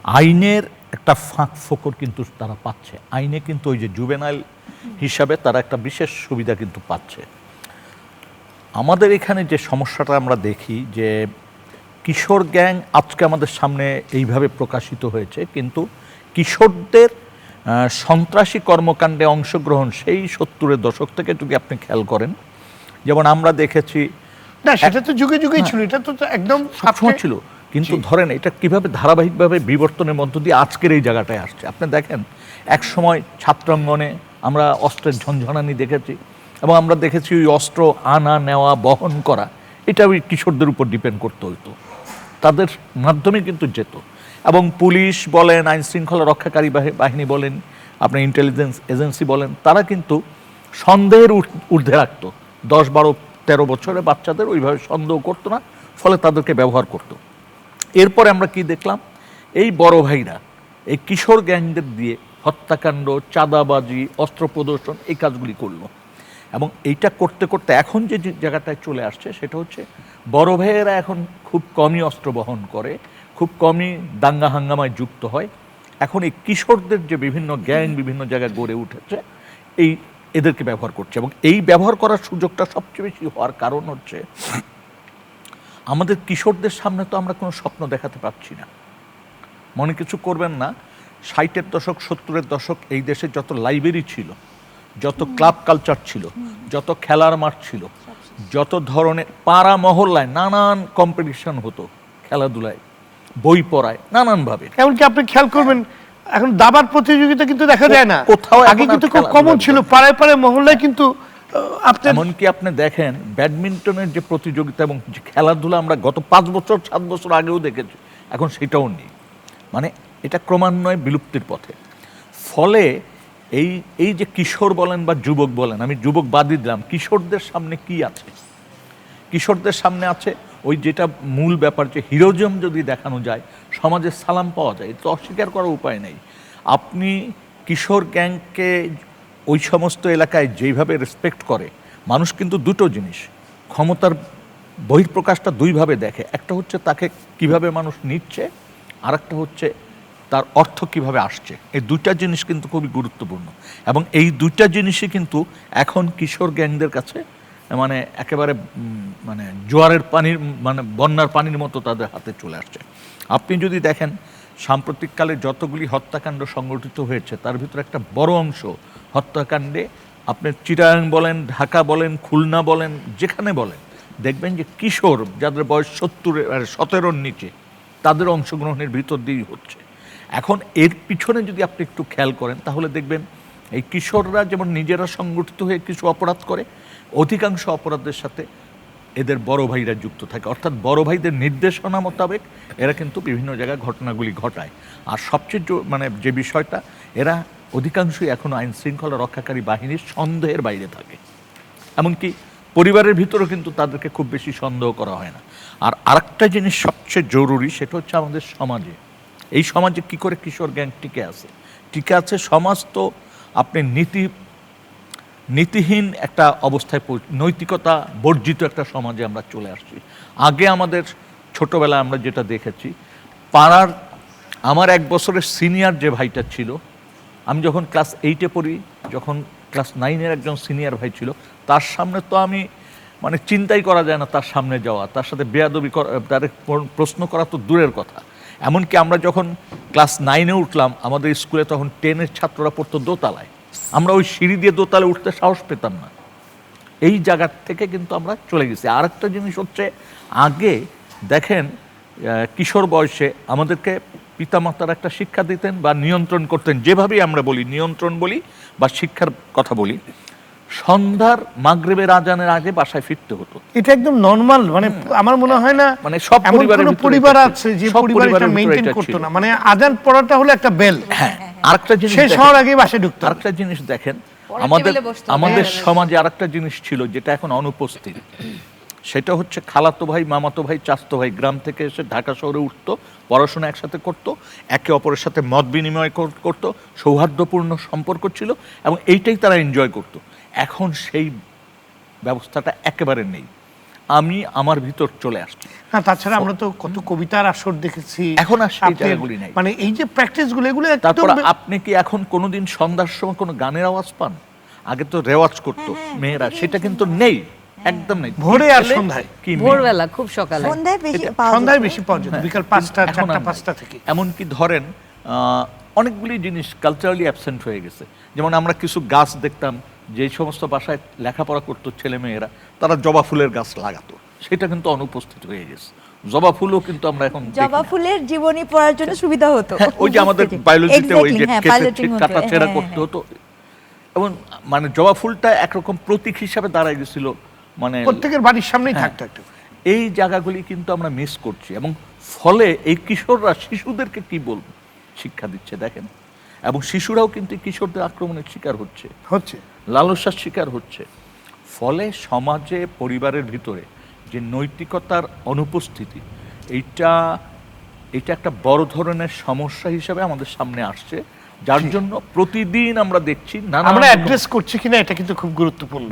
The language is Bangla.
আইনের একটা ফাঁক ফোকর কিন্তু তারা পাচ্ছে। আইনে কিন্তু ওই যে জুভেনাইল হিসাবে তারা একটা বিশেষ সুবিধা কিন্তু পাচ্ছে। আমাদের এখানে যে সমস্যাটা আমরা দেখি যে কিশোর গ্যাং আজকে আমাদের সামনে এইভাবে প্রকাশিত হয়েছে, কিন্তু কিশোরদের সন্ত্রাসী কর্মকাণ্ডে অংশগ্রহণ সেই 70-এর দশক থেকে যদি আপনি খেয়াল করেন, যেমন আমরা দেখেছি না সেটা তো যুগে যুগেই ছিল, এটা তো একদম সবসময় ছিল, কিন্তু ধরেন এটা কিভাবে ধারাবাহিকভাবে বিবর্তনের মধ্য দিয়ে আজকের এই জায়গাটায় আসছে। আপনি দেখেন এক সময় ছাত্রাঙ্গনে আমরা অস্ত্রের ঝনঝনানি দেখেছি, এবং আমরা দেখেছি ওই অস্ত্র আনা নেওয়া বহন করা এটা ওই কিশোরদের উপর ডিপেন্ড করতে হতো, তাদের মাধ্যমে কিন্তু যেত। এবং পুলিশ বলেন, আইন শৃঙ্খলা রক্ষাকারী বাহিনী বলেন, আপনার ইন্টেলিজেন্স এজেন্সি বলেন, তারা কিন্তু সন্দেহের ঊর্ধ্বে রাখতো। 10, 12, 13 বছরের বাচ্চাদের ওইভাবে সন্দেহ করতো না, ফলে তাদেরকে ব্যবহার করতো। এরপরে আমরা কি দেখলাম, এই বড় ভাইরা এই কিশোর গ্যাংদের দিয়ে হত্যাকাণ্ড, চাঁদাবাজি, অস্ত্র প্রদর্শন এই কাজগুলি করলো। এবং এইটা করতে করতে এখন যে জায়গাটায় চলে আসছে সেটা হচ্ছে বড় ভাইয়েরা এখন খুব কমই অস্ত্র বহন করে, খুব কমই দাঙ্গা হাঙ্গামায় যুক্ত হয়। এখন এই কিশোরদের যে বিভিন্ন গ্যাং বিভিন্ন জায়গায় গড়ে উঠেছে, এদেরকে ব্যবহার করছে। এবং এই ব্যবহার করার সুযোগটা সবচেয়ে বেশি হওয়ার কারণ হচ্ছে আমাদের কিশোরদের সামনে তো আমরা কোনো স্বপ্ন দেখাতে পারছি না। মনে কিছু করবেন না, 60-এর দশক 70-এর দশক এই দেশে যত লাইব্রেরি ছিল, যত ক্লাব কালচার ছিল, যত খেলার মাঠ ছিল, যত ধরনের পাড়া মহল্লায় নানান কম্পিটিশন হতো, খেলাধুলায়, বই পড়ায়, নানানভাবে। এমনকি আপনি খেয়াল করবেন এখন দাবার প্রতিযোগিতা কিন্তু দেখা যায় না, কোথাও আগে কিন্তু খুব কমন ছিল, পাড়ায় পাড়ায় মহল্লায় কিন্তু এমনকি আপনি দেখেন ব্যাডমিন্টনের যে প্রতিযোগিতা এবং যে খেলাধুলা আমরা গত 5 বছর 7 বছর আগেও দেখেছি, এখন সেটাও নেই। মানে এটা ক্রমান্বয়ে বিলুপ্তির পথে। ফলে এই যে কিশোর বলেন বা যুবক বলেন, আমি যুবক বাদই দিলাম, কিশোরদের সামনে কি আছে? কিশোরদের সামনে আছে ওই যেটা মূল ব্যাপার, যে হিরোজম যদি দেখানো যায়, সমাজে সালাম পাওয়া যায়, এটা অস্বীকার করার উপায় নেই। আপনি কিশোর গ্যাংকে ওই সমস্ত এলাকায় যেইভাবে রেসপেক্ট করে মানুষ, কিন্তু দুটো জিনিস, ক্ষমতার বহিঃপ্রকাশটা দুইভাবে দেখে। একটা হচ্ছে তাকে কিভাবে মানুষ নিচ্ছে, আর একটা হচ্ছে তার অর্থ কিভাবে আসছে। এই দুইটা জিনিস কিন্তু খুবই গুরুত্বপূর্ণ, এবং এই দুইটা জিনিসই কিন্তু এখন কিশোর গ্যাংদের কাছে মানে একেবারে মানে জোয়ারের পানির মানে বন্যার পানির মতো তাদের হাতে চলে আসছে। আপনি যদি দেখেন সাম্প্রতিককালে যতগুলি হত্যাকাণ্ড সংগঠিত হয়েছে, তার ভিতরে একটা বড় অংশ হত্যাকাণ্ডে আপনি চিটাগাং বলেন, ঢাকা বলেন, খুলনা বলেন, যেখানে বলেন, দেখবেন যে কিশোর যাদের বয়স 17-র নিচে, তাদের অংশগ্রহণের ভিতর দিয়েই হচ্ছে। এখন এর পিছনে যদি আপনি একটু খেয়াল করেন, তাহলে দেখবেন এই কিশোররা যেমন নিজেরা সংগঠিত হয়ে কিছু অপরাধ করে, অধিকাংশ অপরাধের সাথে এদের বড় ভাইরা যুক্ত থাকে। অর্থাৎ বড় ভাইদের নির্দেশনা মোতাবেক এরা কিন্তু বিভিন্ন জায়গায় ঘটনাগুলি ঘটায়। আর সবচেয়ে মানে যে বিষয়টা, এরা অধিকাংশই এখন আইন শৃঙ্খলা রক্ষাকারী বাহিনীর সন্দেহের বাইরে থাকে। এমনকি পরিবারের ভিতরেও কিন্তু তাদেরকে খুব বেশি সন্দেহ করা হয় না। আর আরেকটা জিনিস সবচেয়ে জরুরি, সেটা হচ্ছে আমাদের সমাজে, এই সমাজে কি করে কিশোর গ্যাং টিকে আছে? টিকে আছে, সমাজ তো আপনি নীতিহীন একটা অবস্থায়, নৈতিকতা বর্জিত একটা সমাজে আমরা চলে আসছি। আগে আমাদের ছোটবেলায় আমরা যেটা দেখেছি, পাড়ার আমার 1 বছরের সিনিয়র যে ভাইটা ছিল, আমি যখন ক্লাস 8-এ পড়ি, যখন ক্লাস 9-এর একজন সিনিয়র ভাই ছিল, তার সামনে তো আমি মানে চিন্তাই করা যায় না তার সামনে যাওয়া, তার সাথে বেয়াদবি করা, তার প্রশ্ন করা তো দূরের কথা। এমনকি আমরা যখন ক্লাস 9-এ উঠলাম, আমাদের স্কুলে তখন 10-এর ছাত্ররা পড়তো দোতলায়, আমরা ওই সিঁড়ি দিয়ে দোতলায় উঠতে সাহস পেতাম না। এই জায়গা থেকে কিন্তু আমরা চলে গেছি। আর একটা জিনিস হচ্ছে, আগে দেখেন কিশোর বয়সে আমাদেরকে পিতামাতার একটা শিক্ষা দিতেন বা নিয়ন্ত্রণ করতেন, যেভাবেই আমরা বলি নিয়ন্ত্রণ বলি বা শিক্ষার কথা বলি, সন্ধ্যার মাগরিবের আজানের আগে বাসায় ফিরতে হতো। এটা একদম নরমাল, মানে আমার মনে হয় না মানে সব পরিবার আছে যে পরিবার এটা মেইনটেইন করতো না, মানে আজান পড়াটা হলো একটা বেল। হ্যাঁ, আরেকটা জিনিস শেষ হওয়ার আগেই বাসায় ঢুকতো। আরেকটা জিনিস দেখেন, আমাদের সমাজে আরেকটা জিনিস ছিল যেটা এখন অনুপস্থিত, সেটা হচ্ছে খালাতো ভাই, মামাতো ভাই, চাচতো ভাই গ্রাম থেকে এসে ঢাকা শহরে উঠতো, পড়াশোনা একসাথে করতো, একে অপরের সাথে মত বিনিময় করতো, সৌহার্দ্যপূর্ণ সম্পর্ক ছিল, এবং এইটাই তারা এনজয় করতো। এখন সেই ব্যবস্থাটা একেবারে নেই। আমি আমার ভিতর চলে আসছি। না তাছাড়া আমরা তো কত কবিতার আসর দেখেছি, এখন আর সেই আপনি- জায়গাগুলি নাই। মানে এই যে প্র্যাকটিস গুলো এগুলো তারপর একদম আপনি কি এখন কোনোদিন সন্ধ্যার সময় কোনো গানের আওয়াজ পান? আগে তো রেওয়াজ করতো মেয়েরা, সেটা কিন্তু নেই, একদম নেই। ভোরে আর ছেলে সন্ধ্যায়। কি মেয়ে। ভোরবেলা খুব সকালে। সন্ধ্যায় বেশি এটা পাওয়া সন্ধ্যায় যেত। বেশি পাওয়া যেত, বিকাল 5টা এখন 4টা আর নাই। 5টা থেকে। এমনকি ধরেন অনেকগুলি জিনিস কালচারালি অ্যাবসেন্ট হয়ে গেছে। যেমন আমরা কিছু গাছ দেখতাম, যে সমস্ত বাসায় লেখাপড়া করতো ছেলে মেয়েরা, তারা জবা ফুলের গাছ লাগাতো, সেটা কিন্তু অনুপস্থিত হয়ে গেছে। জবা ফুলও কিন্তু আমরা এখন দেখি জবা না। ফুলের জীবনী পড়ার জন্য সুবিধা হতো। হ্যাঁ, ওই যে আমাদের বায়োলজিতে ওই যে Exactly, হ্যাঁ, piloting হতো, কাটাছেড়া হ্যাঁ, করতে হতো, এবং মানে জবা ফুলটা একরকম প্রতীক হিসাবে দাঁড়ায় গেছিল, মানে প্রত্যেকের বাড়ির সামনেই হ্যাঁ। থাকতো একটা। এই জায়গাগুলি কিন্তু আমরা মিস করছি, এবং ফলে এই কিশোররা শিশুদেরকে কি বলবো শিক্ষা দিচ্ছে দেখেন, এবং শিশুরাও কিন্তু এই কিশোরদের আক্রমণের শিকার হচ্ছে, হচ্ছে লালসার শিকার হচ্ছে। ফলে সমাজে, পরিবারের ভিতরে যে নৈতিকতার অনুপস্থিতি, এটা একটা বড় ধরনের সমস্যা হিসাবে আমাদের সামনে আসছে, যার জন্য প্রতিদিন আমরা দেখছি নানা আমরা রকম- অ্যাড্রেস করছি কিনা এটা কিন্তু খুব গুরুত্বপূর্ণ।